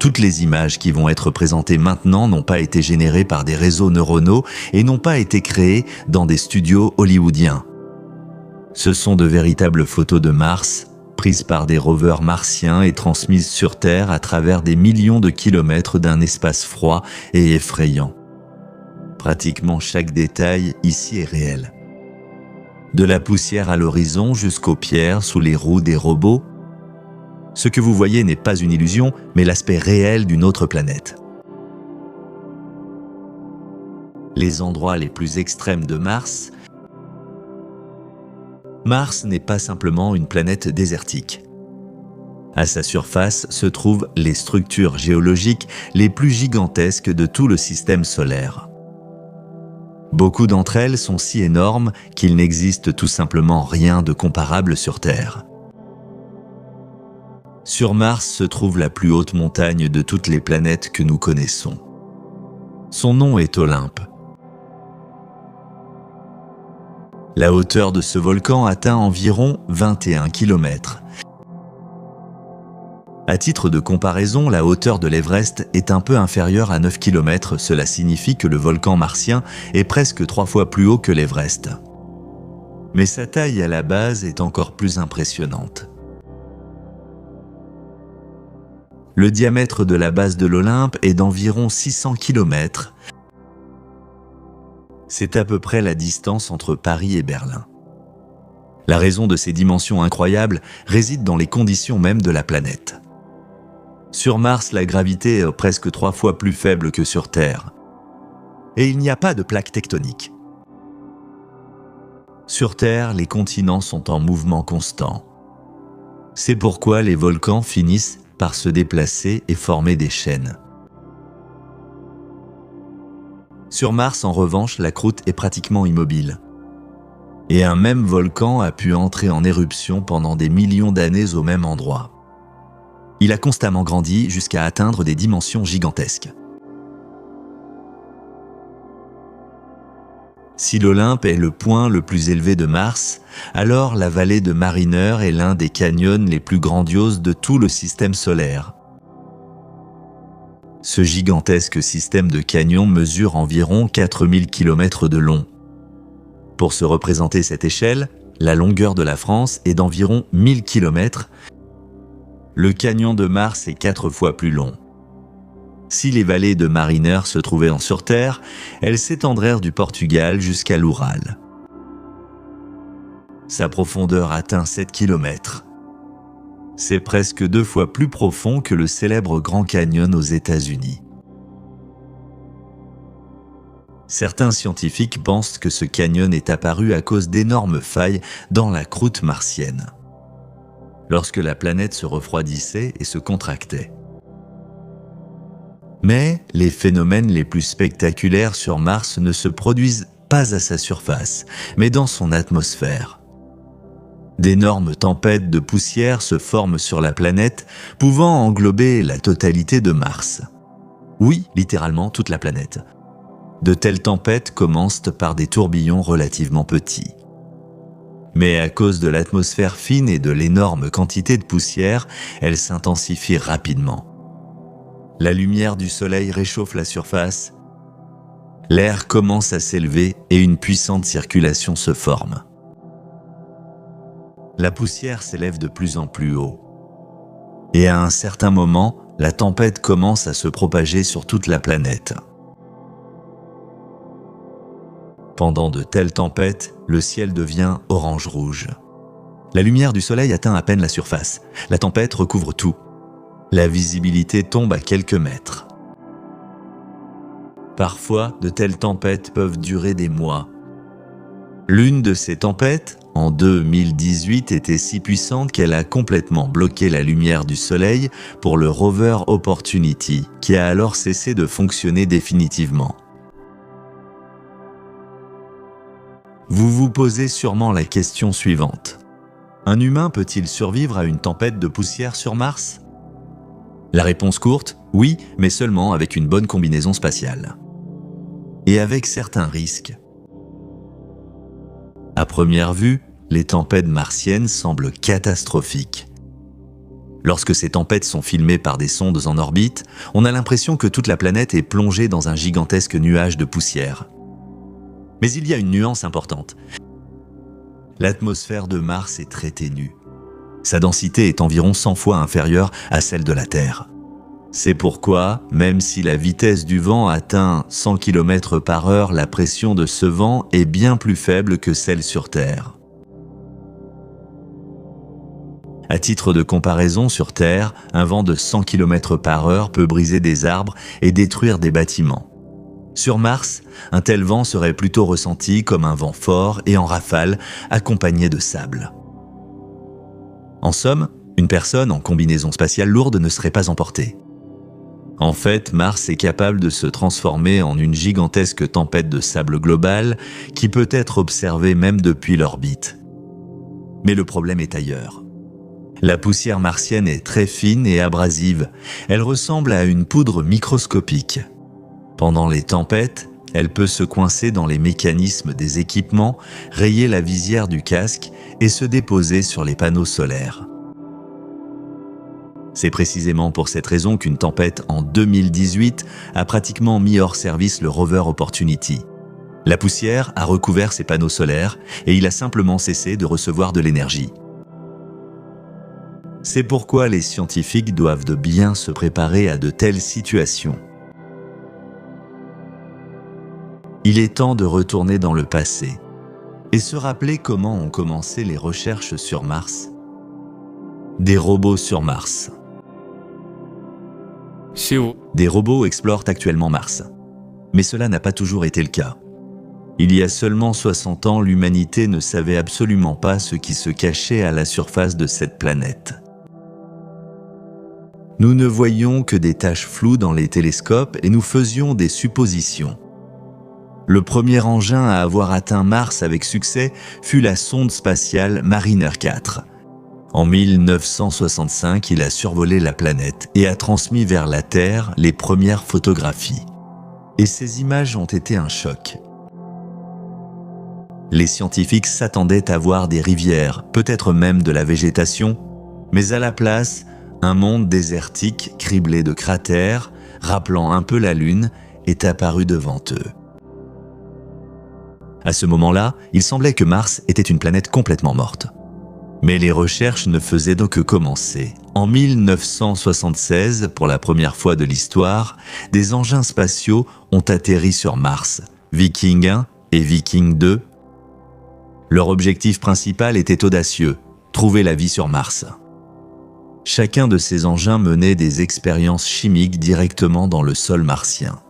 Toutes les images qui vont être présentées maintenant n'ont pas été générées par des réseaux neuronaux et n'ont pas été créées dans des studios hollywoodiens. Ce sont de véritables photos de Mars, prises par des rovers martiens et transmises sur Terre à travers des millions de kilomètres d'un espace froid et effrayant. Pratiquement chaque détail ici est réel. De la poussière à l'horizon jusqu'aux pierres sous les roues des robots, ce que vous voyez n'est pas une illusion, mais l'aspect réel d'une autre planète. Les endroits les plus extrêmes de Mars. Mars n'est pas simplement une planète désertique. À sa surface se trouvent les structures géologiques les plus gigantesques de tout le système solaire. Beaucoup d'entre elles sont si énormes qu'il n'existe tout simplement rien de comparable sur Terre. Sur Mars se trouve la plus haute montagne de toutes les planètes que nous connaissons. Son nom est Olympe. La hauteur de ce volcan atteint environ 21 km. À titre de comparaison, la hauteur de l'Everest est un peu inférieure à 9 km. Cela signifie que le volcan martien est presque 3 fois plus haut que l'Everest. Mais sa taille à la base est encore plus impressionnante. Le diamètre de la base de l'Olympe est d'environ 600 km. C'est à peu près la distance entre Paris et Berlin. La raison de ces dimensions incroyables réside dans les conditions mêmes de la planète. Sur Mars, la gravité est presque 3 fois plus faible que sur Terre. Et il n'y a pas de plaque tectonique. Sur Terre, les continents sont en mouvement constant. C'est pourquoi les volcans finissent par se déplacer et former des chaînes. Sur Mars, en revanche, la croûte est pratiquement immobile. Et un même volcan a pu entrer en éruption pendant des millions d'années au même endroit. Il a constamment grandi jusqu'à atteindre des dimensions gigantesques. Si l'Olympe est le point le plus élevé de Mars, alors la vallée de Mariner est l'un des canyons les plus grandioses de tout le système solaire. Ce gigantesque système de canyons mesure environ 4000 km de long. Pour se représenter cette échelle, la longueur de la France est d'environ 1000 km. Le canyon de Mars est 4 fois plus long. Si les vallées de Mariner se trouvaient sur Terre, elles s'étendraient du Portugal jusqu'à l'Oural. Sa profondeur atteint 7 km. C'est presque 2 fois plus profond que le célèbre Grand Canyon aux États-Unis. Certains scientifiques pensent que ce canyon est apparu à cause d'énormes failles dans la croûte martienne, lorsque la planète se refroidissait et se contractait. Mais les phénomènes les plus spectaculaires sur Mars ne se produisent pas à sa surface, mais dans son atmosphère. D'énormes tempêtes de poussière se forment sur la planète, pouvant englober la totalité de Mars. Oui, littéralement toute la planète. De telles tempêtes commencent par des tourbillons relativement petits. Mais à cause de l'atmosphère fine et de l'énorme quantité de poussière, elles s'intensifient rapidement. La lumière du soleil réchauffe la surface. L'air commence à s'élever et une puissante circulation se forme. La poussière s'élève de plus en plus haut. Et à un certain moment, la tempête commence à se propager sur toute la planète. Pendant de telles tempêtes, le ciel devient orange-rouge. La lumière du soleil atteint à peine la surface. La tempête recouvre tout. La visibilité tombe à quelques mètres. Parfois, de telles tempêtes peuvent durer des mois. L'une de ces tempêtes, en 2018, était si puissante qu'elle a complètement bloqué la lumière du soleil pour le rover Opportunity, qui a alors cessé de fonctionner définitivement. Vous vous posez sûrement la question suivante. Un humain peut-il survivre à une tempête de poussière sur Mars ? La réponse courte, oui, mais seulement avec une bonne combinaison spatiale. Et avec certains risques. À première vue, les tempêtes martiennes semblent catastrophiques. Lorsque ces tempêtes sont filmées par des sondes en orbite, on a l'impression que toute la planète est plongée dans un gigantesque nuage de poussière. Mais il y a une nuance importante. L'atmosphère de Mars est très ténue. Sa densité est environ 100 fois inférieure à celle de la Terre. C'est pourquoi, même si la vitesse du vent atteint 100 km/h, la pression de ce vent est bien plus faible que celle sur Terre. À titre de comparaison, sur Terre, un vent de 100 km/h peut briser des arbres et détruire des bâtiments. Sur Mars, un tel vent serait plutôt ressenti comme un vent fort et en rafale, accompagné de sable. En somme, une personne en combinaison spatiale lourde ne serait pas emportée. En fait, Mars est capable de se transformer en une gigantesque tempête de sable globale qui peut être observée même depuis l'orbite. Mais le problème est ailleurs. La poussière martienne est très fine et abrasive. Elle ressemble à une poudre microscopique. Pendant les tempêtes, elle peut se coincer dans les mécanismes des équipements, rayer la visière du casque et se déposer sur les panneaux solaires. C'est précisément pour cette raison qu'une tempête en 2018 a pratiquement mis hors service le rover Opportunity. La poussière a recouvert ses panneaux solaires et il a simplement cessé de recevoir de l'énergie. C'est pourquoi les scientifiques doivent de bien se préparer à de telles situations. Il est temps de retourner dans le passé et se rappeler comment ont commencé les recherches sur Mars. Des robots sur Mars. Des robots explorent actuellement Mars. Mais cela n'a pas toujours été le cas. Il y a seulement 60 ans, l'humanité ne savait absolument pas ce qui se cachait à la surface de cette planète. Nous ne voyions que des taches floues dans les télescopes et nous faisions des suppositions. Le premier engin à avoir atteint Mars avec succès fut la sonde spatiale Mariner 4. En 1965, il a survolé la planète et a transmis vers la Terre les premières photographies. Et ces images ont été un choc. Les scientifiques s'attendaient à voir des rivières, peut-être même de la végétation, mais à la place, un monde désertique criblé de cratères, rappelant un peu la Lune, est apparu devant eux. À ce moment-là, il semblait que Mars était une planète complètement morte. Mais les recherches ne faisaient donc que commencer. En 1976, pour la première fois de l'histoire, des engins spatiaux ont atterri sur Mars, Viking 1 et Viking 2. Leur objectif principal était audacieux, trouver la vie sur Mars. Chacun de ces engins menait des expériences chimiques directement dans le sol martien.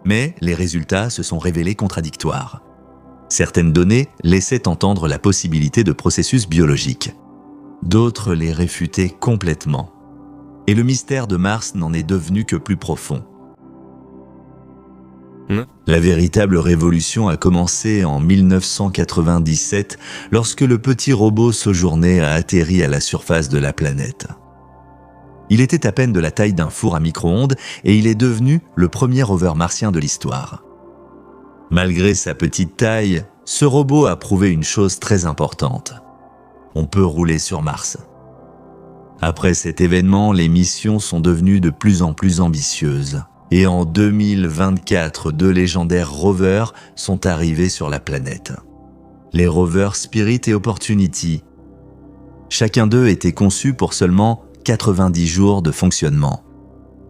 Mais les résultats se sont révélés contradictoires. Certaines données laissaient entendre la possibilité de processus biologiques. D'autres les réfutaient complètement. Et le mystère de Mars n'en est devenu que plus profond. La véritable révolution a commencé en 1997 lorsque le petit robot Sojourner a atterri à la surface de la planète. Il était à peine de la taille d'un four à micro-ondes et il est devenu le premier rover martien de l'histoire. Malgré sa petite taille, ce robot a prouvé une chose très importante. On peut rouler sur Mars. Après cet événement, les missions sont devenues de plus en plus ambitieuses. Et en 2024, 2 légendaires rovers sont arrivés sur la planète. Les rovers Spirit et Opportunity. Chacun d'eux était conçu pour seulement 90 jours de fonctionnement.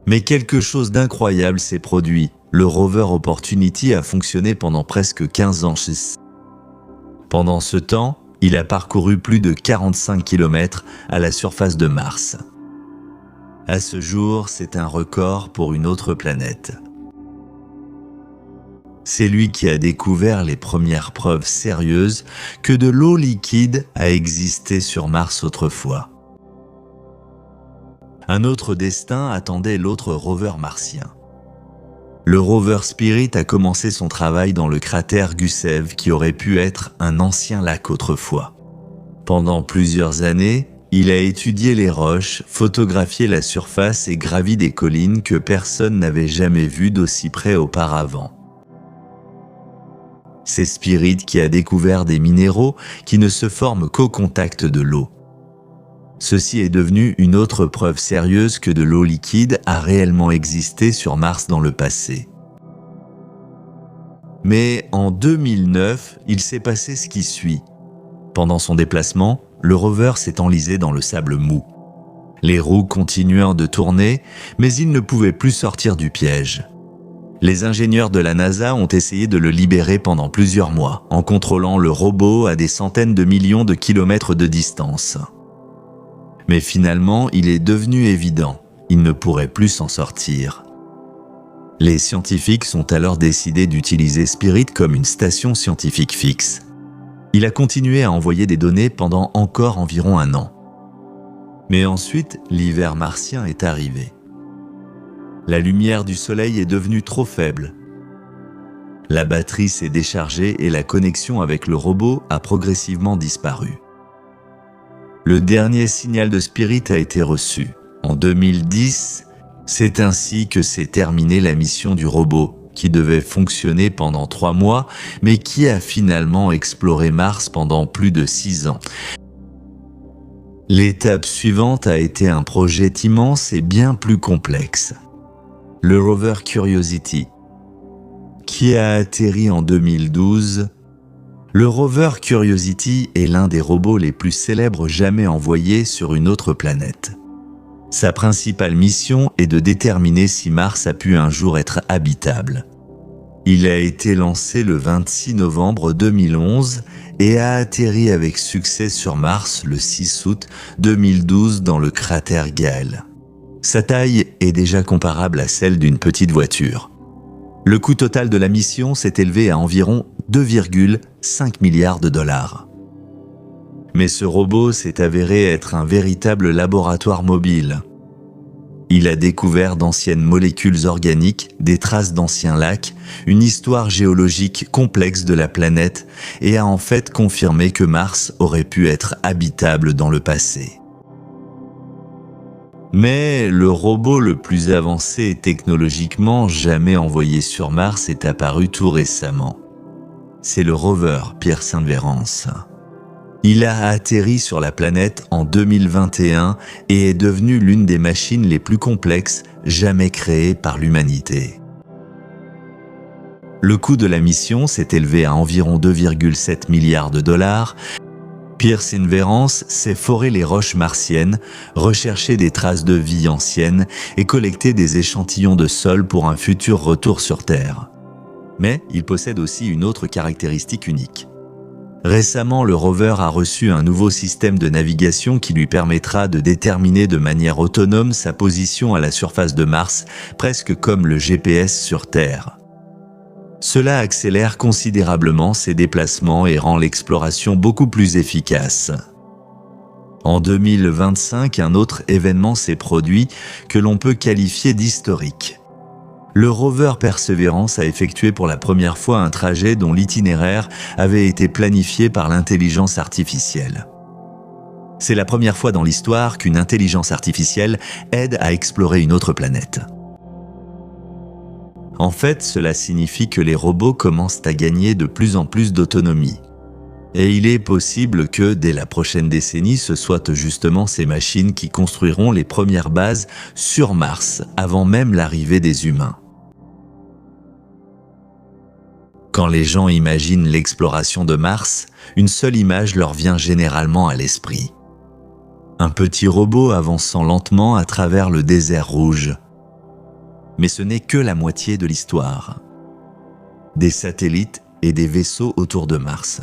Mais quelque chose d'incroyable s'est produit. Le rover Opportunity a fonctionné pendant presque 15 ans. Pendant ce temps, il a parcouru plus de 45 km à la surface de Mars. À ce jour, c'est un record pour une autre planète. C'est lui qui a découvert les premières preuves sérieuses que de l'eau liquide a existé sur Mars autrefois. Un autre destin attendait l'autre rover martien. Le rover Spirit a commencé son travail dans le cratère Gusev qui aurait pu être un ancien lac autrefois. Pendant plusieurs années, il a étudié les roches, photographié la surface et gravi des collines que personne n'avait jamais vues d'aussi près auparavant. C'est Spirit qui a découvert des minéraux qui ne se forment qu'au contact de l'eau. Ceci est devenu une autre preuve sérieuse que de l'eau liquide a réellement existé sur Mars dans le passé. Mais en 2009, il s'est passé ce qui suit. Pendant son déplacement, le rover s'est enlisé dans le sable mou. Les roues continuèrent de tourner, mais il ne pouvait plus sortir du piège. Les ingénieurs de la NASA ont essayé de le libérer pendant plusieurs mois, en contrôlant le robot à des centaines de millions de kilomètres de distance. Mais finalement, il est devenu évident, il ne pourrait plus s'en sortir. Les scientifiques ont alors décidé d'utiliser Spirit comme une station scientifique fixe. Il a continué à envoyer des données pendant encore environ 1 an. Mais ensuite, l'hiver martien est arrivé. La lumière du soleil est devenue trop faible. La batterie s'est déchargée et la connexion avec le robot a progressivement disparu. Le dernier signal de Spirit a été reçu. En 2010, c'est ainsi que s'est terminée la mission du robot, qui devait fonctionner pendant 3 mois, mais qui a finalement exploré Mars pendant plus de 6 ans. L'étape suivante a été un projet immense et bien plus complexe. Le rover Curiosity, qui a atterri en 2012. Le rover Curiosity est l'un des robots les plus célèbres jamais envoyés sur une autre planète. Sa principale mission est de déterminer si Mars a pu un jour être habitable. Il a été lancé le 26 novembre 2011 et a atterri avec succès sur Mars le 6 août 2012 dans le cratère Gale. Sa taille est déjà comparable à celle d'une petite voiture. Le coût total de la mission s'est élevé à environ 2,5 milliards de dollars. Mais ce robot s'est avéré être un véritable laboratoire mobile. Il a découvert d'anciennes molécules organiques, des traces d'anciens lacs, une histoire géologique complexe de la planète et a en fait confirmé que Mars aurait pu être habitable dans le passé. Mais le robot le plus avancé technologiquement jamais envoyé sur Mars est apparu tout récemment. C'est le rover Perseverance. Il a atterri sur la planète en 2021 et est devenu l'une des machines les plus complexes jamais créées par l'humanité. Le coût de la mission s'est élevé à environ 2,7 milliards de dollars. Perseverance s'est foré les roches martiennes, recherché des traces de vie anciennes et collecté des échantillons de sol pour un futur retour sur Terre. Mais il possède aussi une autre caractéristique unique. Récemment, le rover a reçu un nouveau système de navigation qui lui permettra de déterminer de manière autonome sa position à la surface de Mars, presque comme le GPS sur Terre. Cela accélère considérablement ses déplacements et rend l'exploration beaucoup plus efficace. En 2025, un autre événement s'est produit que l'on peut qualifier d'historique. Le rover Perseverance a effectué pour la première fois un trajet dont l'itinéraire avait été planifié par l'intelligence artificielle. C'est la première fois dans l'histoire qu'une intelligence artificielle aide à explorer une autre planète. En fait, cela signifie que les robots commencent à gagner de plus en plus d'autonomie. Et il est possible que, dès la prochaine décennie, ce soient justement ces machines qui construiront les premières bases sur Mars, avant même l'arrivée des humains. Quand les gens imaginent l'exploration de Mars, une seule image leur vient généralement à l'esprit. Un petit robot avançant lentement à travers le désert rouge. Mais ce n'est que la moitié de l'histoire. Des satellites et des vaisseaux autour de Mars.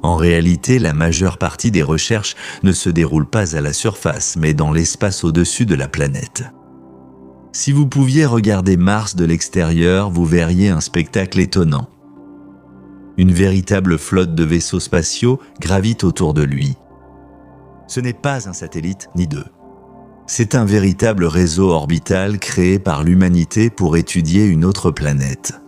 En réalité, la majeure partie des recherches ne se déroule pas à la surface, mais dans l'espace au-dessus de la planète. Si vous pouviez regarder Mars de l'extérieur, vous verriez un spectacle étonnant. Une véritable flotte de vaisseaux spatiaux gravite autour de lui. Ce n'est pas un satellite, ni deux. C'est un véritable réseau orbital créé par l'humanité pour étudier une autre planète.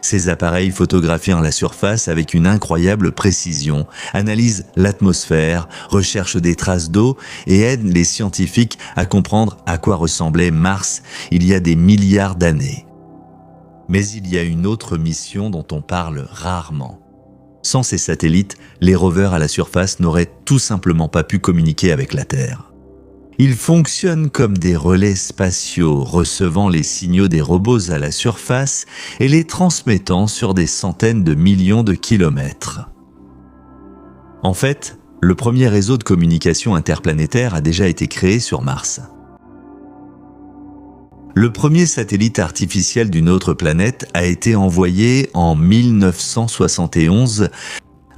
Ces appareils photographient la surface avec une incroyable précision, analysent l'atmosphère, recherchent des traces d'eau et aident les scientifiques à comprendre à quoi ressemblait Mars il y a des milliards d'années. Mais il y a une autre mission dont on parle rarement. Sans ces satellites, les rovers à la surface n'auraient tout simplement pas pu communiquer avec la Terre. Ils fonctionnent comme des relais spatiaux, recevant les signaux des robots à la surface et les transmettant sur des centaines de millions de kilomètres. En fait, le premier réseau de communication interplanétaire a déjà été créé sur Mars. Le premier satellite artificiel d'une autre planète a été envoyé en 1971.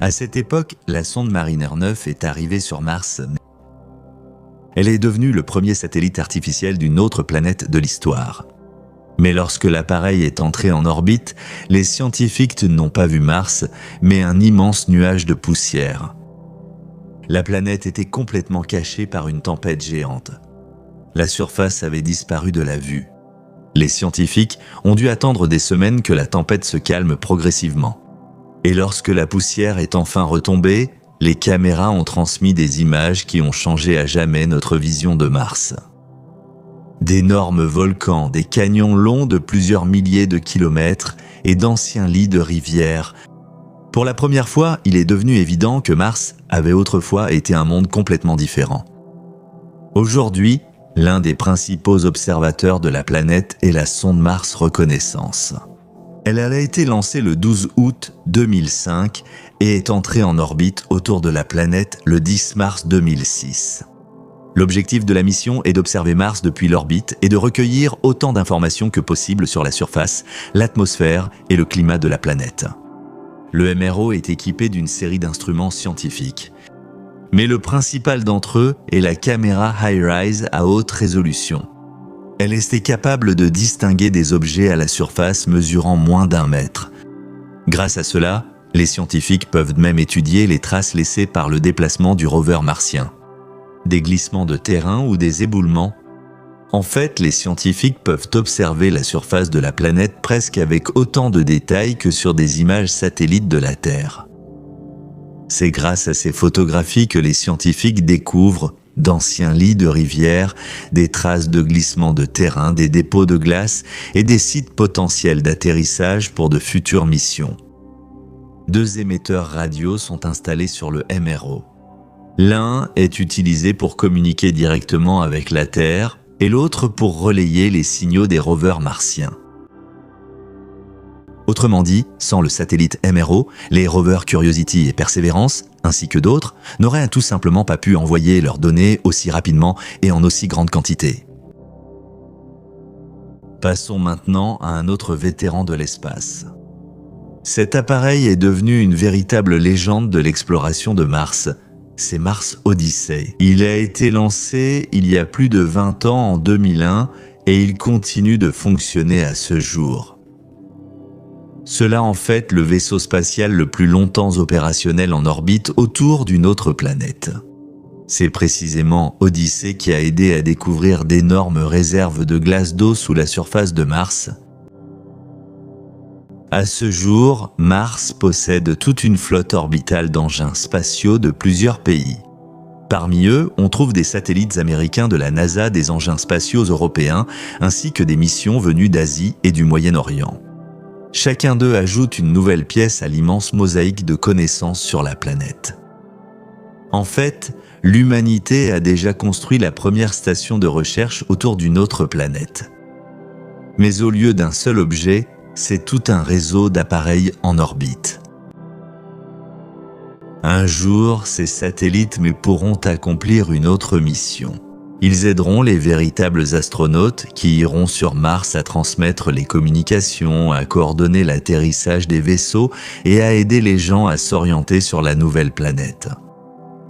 À cette époque, la sonde Mariner 9 est arrivée sur Mars. Elle est devenue le premier satellite artificiel d'une autre planète de l'histoire. Mais lorsque l'appareil est entré en orbite, les scientifiques n'ont pas vu Mars, mais un immense nuage de poussière. La planète était complètement cachée par une tempête géante. La surface avait disparu de la vue. Les scientifiques ont dû attendre des semaines que la tempête se calme progressivement. Et lorsque la poussière est enfin retombée, les caméras ont transmis des images qui ont changé à jamais notre vision de Mars. D'énormes volcans, des canyons longs de plusieurs milliers de kilomètres et d'anciens lits de rivières. Pour la première fois, il est devenu évident que Mars avait autrefois été un monde complètement différent. Aujourd'hui, l'un des principaux observateurs de la planète est la sonde Mars Reconnaissance. Elle a été lancée le 12 août 2005 et est entrée en orbite autour de la planète le 10 mars 2006. L'objectif de la mission est d'observer Mars depuis l'orbite et de recueillir autant d'informations que possible sur la surface, l'atmosphère et le climat de la planète. Le MRO est équipé d'une série d'instruments scientifiques. Mais le principal d'entre eux est la caméra HiRISE à haute résolution. Elle est capable de distinguer des objets à la surface mesurant moins d'1 mètre. Grâce à cela, les scientifiques peuvent même étudier les traces laissées par le déplacement du rover martien. Des glissements de terrain ou des éboulements. En fait, les scientifiques peuvent observer la surface de la planète presque avec autant de détails que sur des images satellites de la Terre. C'est grâce à ces photographies que les scientifiques découvrent d'anciens lits de rivières, des traces de glissement de terrain, des dépôts de glace et des sites potentiels d'atterrissage pour de futures missions. 2 émetteurs radio sont installés sur le MRO. L'un est utilisé pour communiquer directement avec la Terre et l'autre pour relayer les signaux des rovers martiens. Autrement dit, sans le satellite MRO, les rovers Curiosity et Perseverance, ainsi que d'autres, n'auraient tout simplement pas pu envoyer leurs données aussi rapidement et en aussi grande quantité. Passons maintenant à un autre vétéran de l'espace. Cet appareil est devenu une véritable légende de l'exploration de Mars. C'est Mars Odyssey. Il a été lancé il y a plus de 20 ans en 2001 et il continue de fonctionner à ce jour. Cela en fait le vaisseau spatial le plus longtemps opérationnel en orbite autour d'une autre planète. C'est précisément Odyssey qui a aidé à découvrir d'énormes réserves de glace d'eau sous la surface de Mars. À ce jour, Mars possède toute une flotte orbitale d'engins spatiaux de plusieurs pays. Parmi eux, on trouve des satellites américains de la NASA, des engins spatiaux européens, ainsi que des missions venues d'Asie et du Moyen-Orient. Chacun d'eux ajoute une nouvelle pièce à l'immense mosaïque de connaissances sur la planète. En fait, l'humanité a déjà construit la première station de recherche autour d'une autre planète. Mais au lieu d'un seul objet, c'est tout un réseau d'appareils en orbite. Un jour, ces satellites pourront accomplir une autre mission. Ils aideront les véritables astronautes qui iront sur Mars à transmettre les communications, à coordonner l'atterrissage des vaisseaux et à aider les gens à s'orienter sur la nouvelle planète.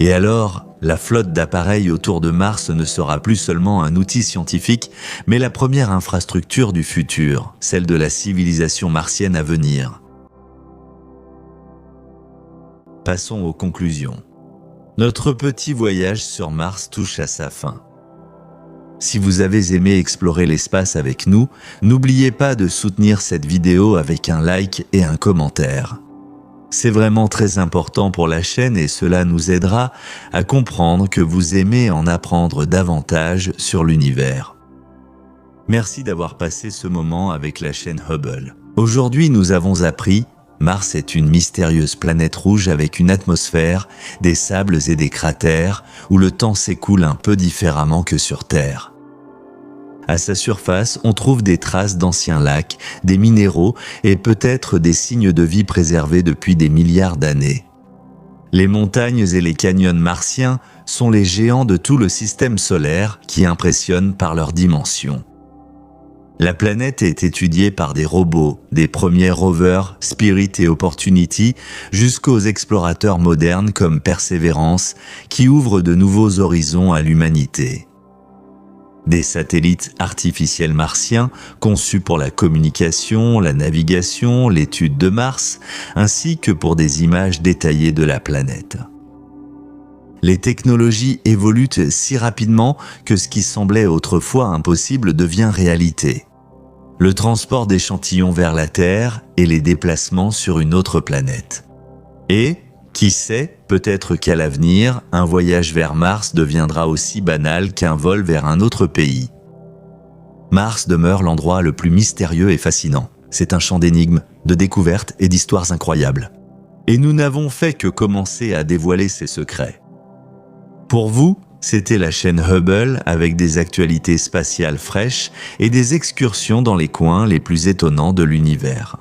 Et alors, la flotte d'appareils autour de Mars ne sera plus seulement un outil scientifique, mais la première infrastructure du futur, celle de la civilisation martienne à venir. Passons aux conclusions. Notre petit voyage sur Mars touche à sa fin. Si vous avez aimé explorer l'espace avec nous, n'oubliez pas de soutenir cette vidéo avec un like et un commentaire. C'est vraiment très important pour la chaîne et cela nous aidera à comprendre que vous aimez en apprendre davantage sur l'univers. Merci d'avoir passé ce moment avec la chaîne Hubble. Aujourd'hui, nous avons appris Mars est une mystérieuse planète rouge avec une atmosphère, des sables et des cratères, où le temps s'écoule un peu différemment que sur Terre. À sa surface, on trouve des traces d'anciens lacs, des minéraux et peut-être des signes de vie préservés depuis des milliards d'années. Les montagnes et les canyons martiens sont les géants de tout le système solaire qui impressionnent par leur dimension. La planète est étudiée par des robots, des premiers rovers Spirit et Opportunity, jusqu'aux explorateurs modernes comme Perseverance, qui ouvrent de nouveaux horizons à l'humanité. Des satellites artificiels martiens conçus pour la communication, la navigation, l'étude de Mars, ainsi que pour des images détaillées de la planète. Les technologies évoluent si rapidement que ce qui semblait autrefois impossible devient réalité. Le transport d'échantillons vers la Terre et les déplacements sur une autre planète. Et, qui sait, peut-être qu'à l'avenir, un voyage vers Mars deviendra aussi banal qu'un vol vers un autre pays. Mars demeure l'endroit le plus mystérieux et fascinant. C'est un champ d'énigmes, de découvertes et d'histoires incroyables. Et nous n'avons fait que commencer à dévoiler ses secrets. Pour vous, c'était la chaîne Hubble avec des actualités spatiales fraîches et des excursions dans les coins les plus étonnants de l'univers.